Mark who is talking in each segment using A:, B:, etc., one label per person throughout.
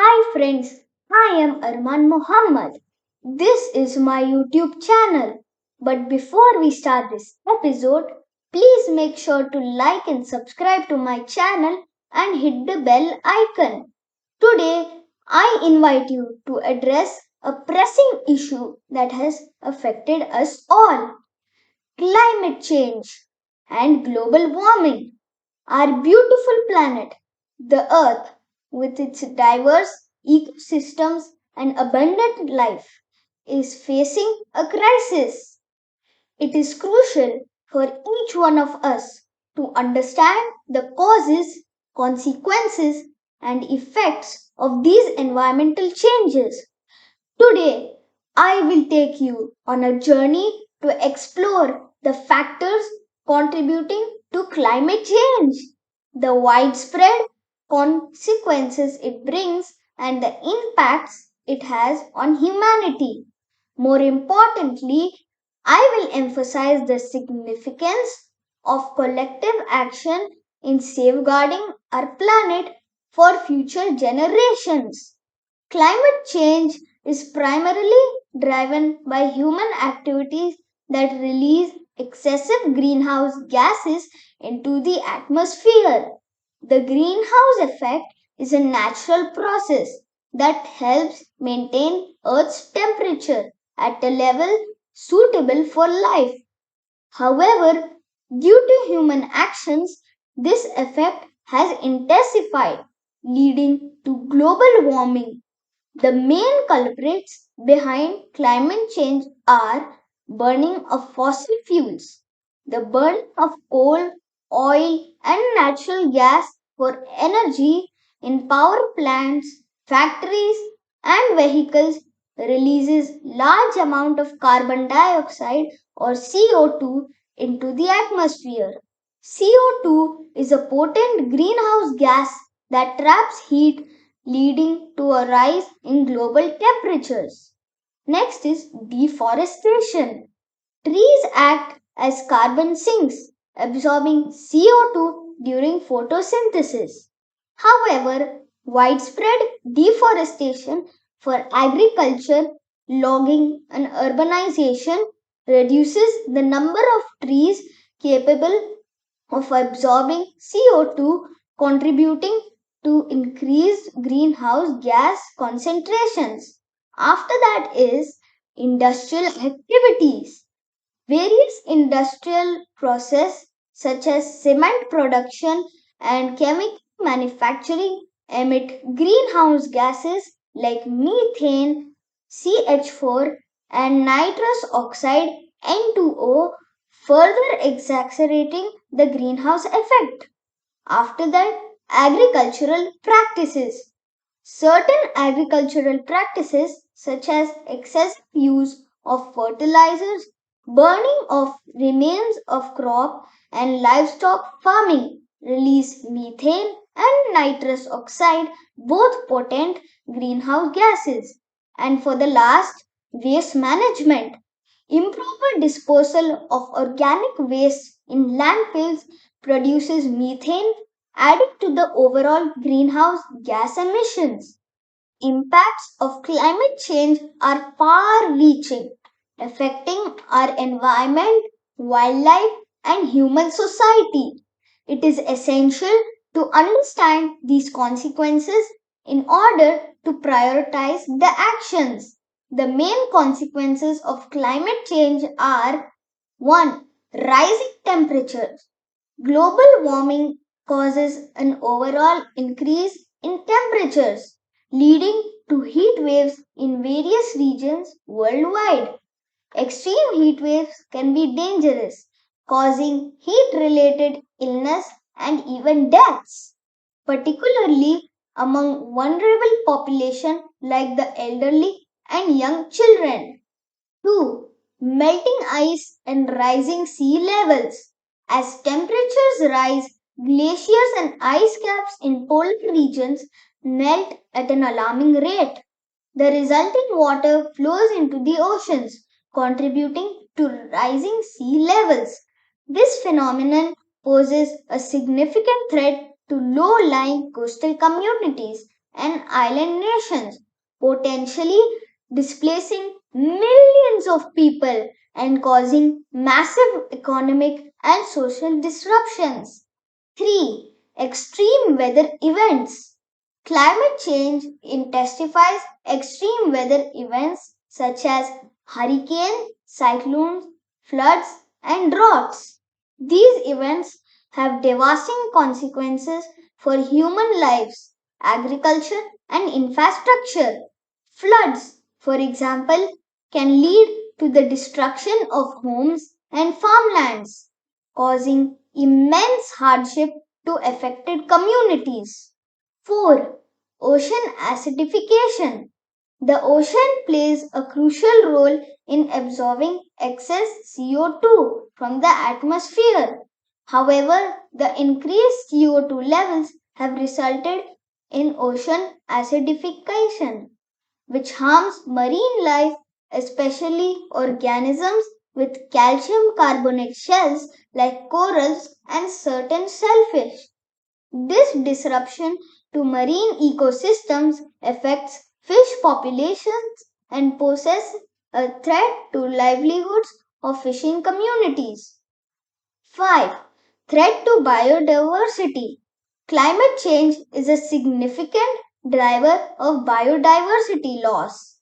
A: Hi friends, I am Arman Muhammad. This is my YouTube channel. But before we start this episode, please make sure to like and subscribe to my channel and hit the bell icon. Today, I invite you to address a pressing issue that has affected us all: climate change and global warming. Our beautiful planet, the Earth, with its diverse ecosystems and abundant life, is facing a crisis. It is crucial for each one of us to understand the causes, consequences, and effects of these environmental changes. Today, I will take you on a journey to explore the factors contributing to climate change, the widespread consequences it brings, and the impacts it has on humanity. More importantly, I will emphasize the significance of collective action in safeguarding our planet for future generations. Climate change is primarily driven by human activities that release excessive greenhouse gases into the atmosphere. The greenhouse effect is a natural process that helps maintain Earth's temperature at a level suitable for life. However, due to human actions, this effect has intensified, leading to global warming. The main culprits behind climate change are burning of fossil fuels, the burning of coal, oil, and natural gas for energy in power plants, factories, and vehicles releases large amount of carbon dioxide or CO2 into the atmosphere. CO2 is a potent greenhouse gas that traps heat, leading to a rise in global temperatures. Next is deforestation. Trees act as carbon sinks, absorbing CO2 during photosynthesis. However, widespread deforestation for agriculture, logging, and urbanization reduces the number of trees capable of absorbing CO2, contributing to increased greenhouse gas concentrations. After that is industrial activities. Various industrial processes such as cement production and chemical manufacturing emit greenhouse gases like methane, CH4, and nitrous oxide N2O, further exacerbating the greenhouse effect. After that, agricultural practices. Certain agricultural practices, such as excessive use of fertilizers, burning of remains of crop, and livestock farming, release methane and nitrous oxide, both potent greenhouse gases. And for the last, waste management. Improper disposal of organic waste in landfills produces methane, adding to the overall greenhouse gas emissions. Impacts of climate change are far reaching, affecting our environment, wildlife, and human society. It is essential to understand these consequences in order to prioritize the actions. The main consequences of climate change are: 1. Rising temperatures. Global warming causes an overall increase in temperatures, leading to heat waves in various regions worldwide. Extreme heat waves can be dangerous, causing heat related illness and even deaths, particularly among vulnerable population like the elderly and young children. 2. Melting ice and rising sea levels. As temperatures rise, glaciers and ice caps in polar regions melt at an alarming rate. The resulting water flows into the oceans, contributing to rising sea levels. This phenomenon poses a significant threat to low lying coastal communities and island nations, potentially displacing millions of people and causing massive economic and social disruptions. 3. Extreme weather events. Climate change intensifies extreme weather events such as hurricanes, cyclones, floods, and droughts. These events have devastating consequences for human lives, agriculture, and infrastructure. Floods, for example, can lead to the destruction of homes and farmlands, causing immense hardship to affected communities. 4. Ocean acidification. The ocean plays a crucial role in absorbing excess CO2 from the atmosphere. However, the increased CO2 levels have resulted in ocean acidification, which harms marine life, especially organisms with calcium carbonate shells like corals and certain shellfish. This disruption to marine ecosystems affects fish populations and poses a threat to livelihoods of fishing communities. 5. Threat to biodiversity. Climate change is a significant driver of biodiversity loss.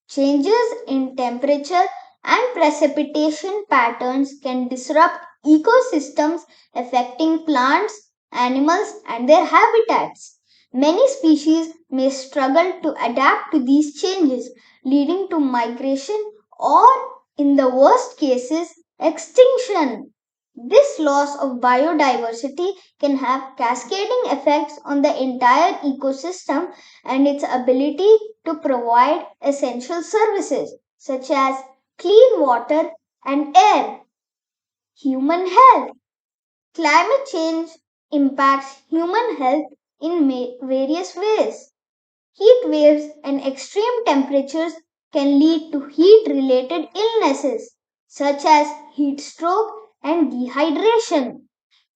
A: Changes in temperature and precipitation patterns can disrupt ecosystems affecting plants, animals, and their habitats. Many species may struggle to adapt to these changes, leading to migration or, in the worst cases, extinction. This loss of biodiversity can have cascading effects on the entire ecosystem and its ability to provide essential services such as clean water and air. Human health. Climate change impacts human health in various ways. Heat waves and extreme temperatures can lead to heat related illnesses such as heat stroke and dehydration.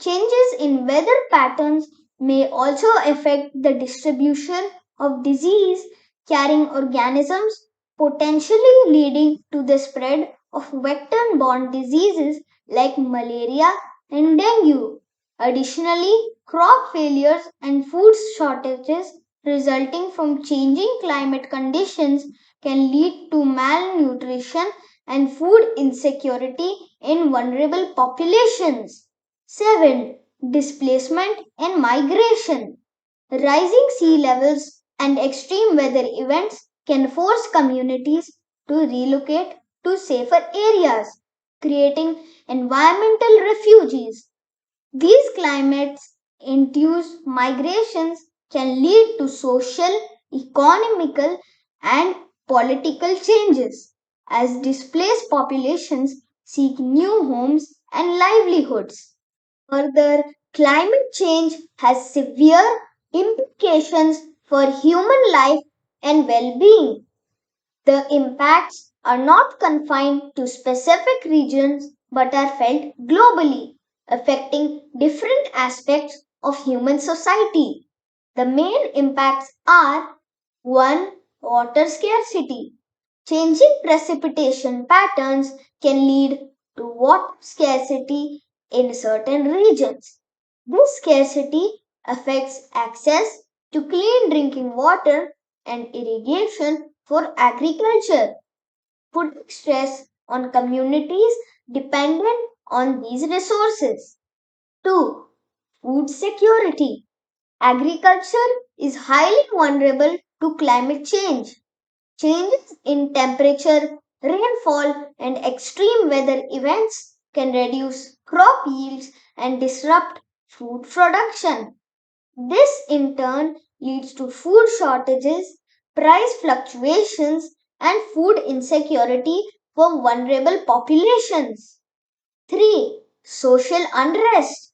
A: Changes in weather patterns may also affect the distribution of disease carrying organisms, potentially leading to the spread of vector borne diseases like malaria and dengue. Additionally, crop failures and food shortages resulting from changing climate conditions can lead to malnutrition and food insecurity in vulnerable populations. 7. Displacement and migration. Rising sea levels and extreme weather events can force communities to relocate to safer areas, creating environmental refugees. These climates induced migrations can lead to social, economical, and political changes as displaced populations seek new homes and livelihoods. Further, climate change has severe implications for human life and well being. The impacts are not confined to specific regions but are felt globally, affecting different aspects of human society. The main impacts are 1. Water scarcity. Changing precipitation patterns can lead to water scarcity in certain regions. This scarcity affects access to clean drinking water and irrigation for agriculture, putting stress on communities dependent on these resources. 2. Food security. Agriculture is highly vulnerable to climate change. Changes in temperature, rainfall, and extreme weather events can reduce crop yields and disrupt food production. This in turn leads to food shortages, price fluctuations, and food insecurity for vulnerable populations. 3. Social unrest.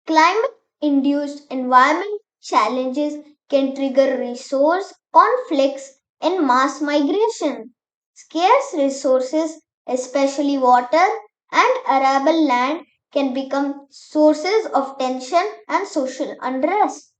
A: Climate induced environment challenges can trigger resource conflicts and mass migration. Scarce resources, especially water and arable land, can become sources of tension and social unrest,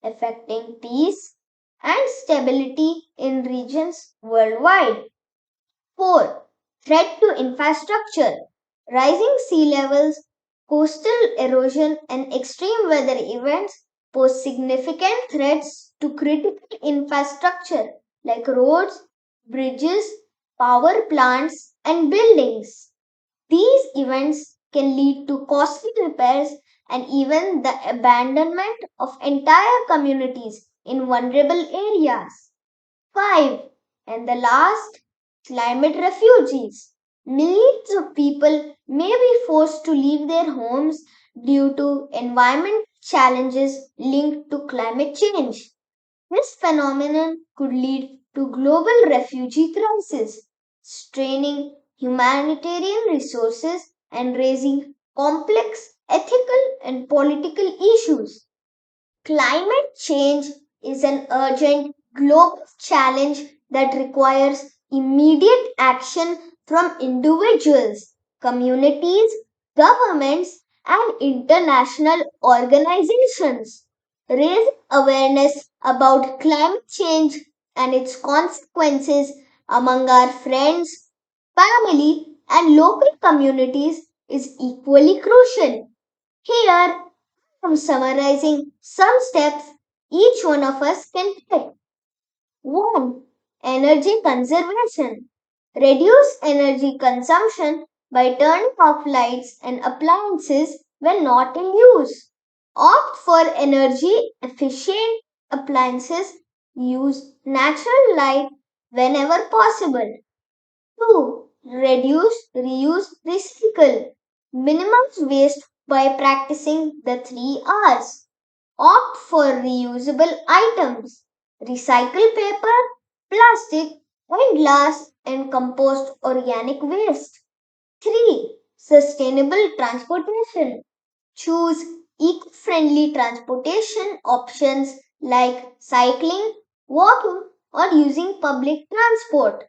A: affecting peace. and stability in regions worldwide. 4. Threat to infrastructure. Rising sea levels, coastal erosion, and extreme weather events pose significant threats to critical infrastructure like roads, bridges, power plants, and buildings. These events can lead to costly repairs and even the abandonment of entire communities in vulnerable areas. 5. And the last, climate refugees. Millions of people may be forced to leave their homes due to environment challenges linked to climate change. This phenomenon could lead to global refugee crisis, straining humanitarian resources and raising complex ethical and political issues. Climate change is an urgent global challenge that requires immediate action from individuals, communities, governments, and international organizations. Raising awareness about climate change and its consequences among our friends, family, and local communities is equally crucial. Here, I'm summarizing some steps each one of us can take. 1. Energy conservation. Reduce energy consumption by turning off lights and appliances when not in use. Opt for energy efficient appliances. Use natural light whenever possible. 2. Reduce, reuse, recycle. Minimize waste by practicing the 3 R's. Opt for reusable items. Recycle paper, plastic, and glass and compost organic waste. 3. Sustainable transportation. Choose eco friendly transportation options like cycling, walking, or using public transport.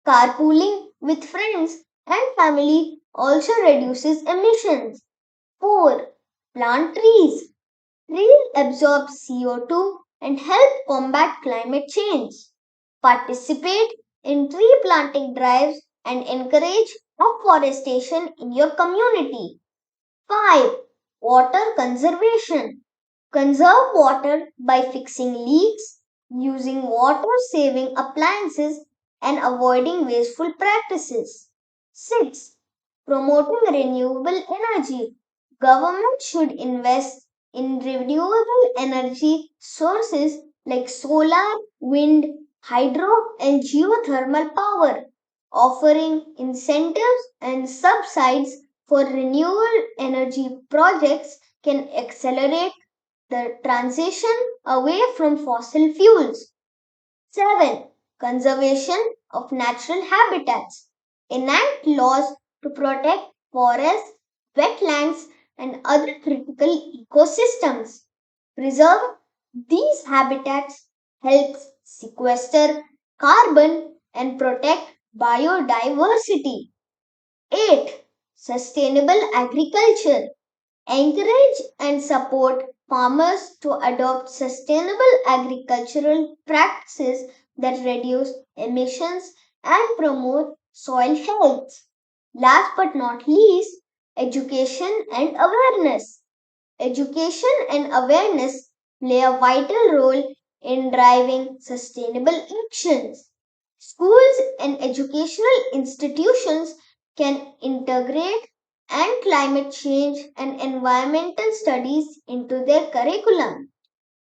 A: Carpooling with friends and family also reduces emissions. 4. Plant trees. Trees absorb CO2 and help combat climate change. Participate in tree planting drives and encourage afforestation in your community. 5. Water conservation. Conserve water by fixing leaks, using water saving appliances, and avoiding wasteful practices. 6. Promoting renewable energy. Government should invest in renewable energy sources like solar, wind, hydro, and geothermal power, offering incentives and subsidies for renewable energy projects can accelerate the transition away from fossil fuels. 7. Conservation of natural habitats. Enact laws to protect forests, wetlands, and other critical ecosystems. Preserve these habitats helps sequester carbon and protect biodiversity. 8. Sustainable agriculture. Encourage and support farmers to adopt sustainable agricultural practices that reduce emissions and promote soil health. Last but not least, education and awareness. Education and awareness play a vital role in driving sustainable actions. Schools and educational institutions can integrate and climate change and environmental studies into their curriculum.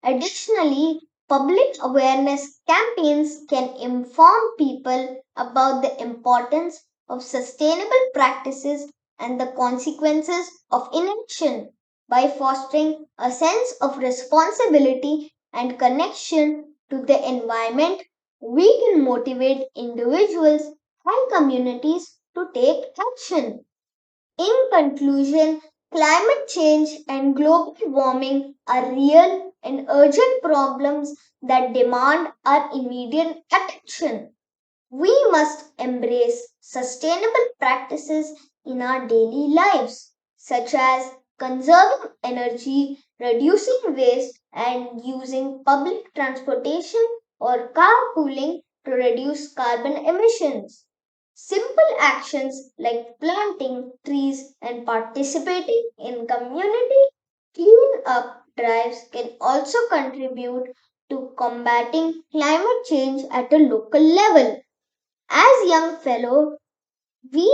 A: Additionally, public awareness campaigns can inform people about the importance of sustainable practices and the consequences of inaction. By fostering a sense of responsibility and connection to the environment, we can motivate individuals and communities to take action. In conclusion, climate change and global warming are real and urgent problems that demand our immediate attention. We must embrace sustainable practices in our daily lives, such as conserving energy, reducing waste, and using public transportation or carpooling to reduce carbon emissions. Simple actions like planting trees and participating in community clean up drives can also contribute to combating climate change at a local level. As young fellow, we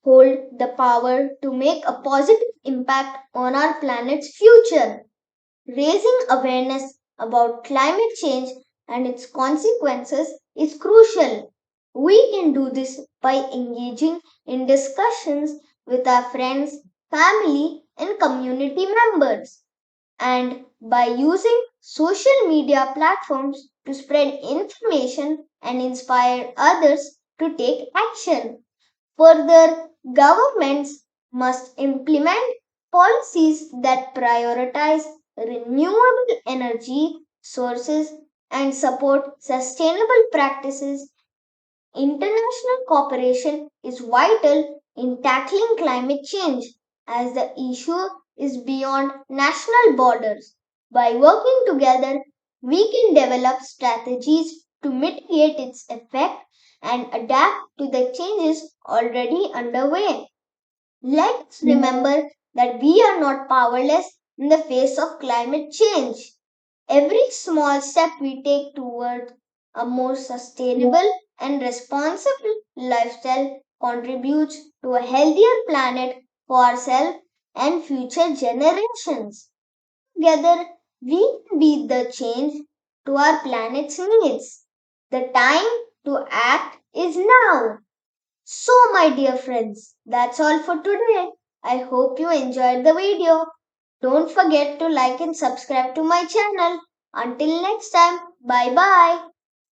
A: hold the power to make a positive impact on our planet's future. Raising awareness about climate change and its consequences is crucial. We can do this by engaging in discussions with our friends, family, and community members, and by using social media platforms to spread information and inspire others to take action. Further, governments must implement policies that prioritize renewable energy sources and support sustainable practices. International cooperation is vital in tackling climate change as the issue is beyond national borders. By working together, we can develop strategies to mitigate its effect and adapt to the changes already underway. Let's remember that we are not powerless in the face of climate change. Every small step we take toward a more sustainable and responsible lifestyle contributes to a healthier planet for ourselves and future generations. Together, we can be the change to our planet's needs. The time to act is now. So, my dear friends, that's all for today. I hope you enjoyed the video. Don't forget to like and subscribe to my channel. Until next time, bye bye.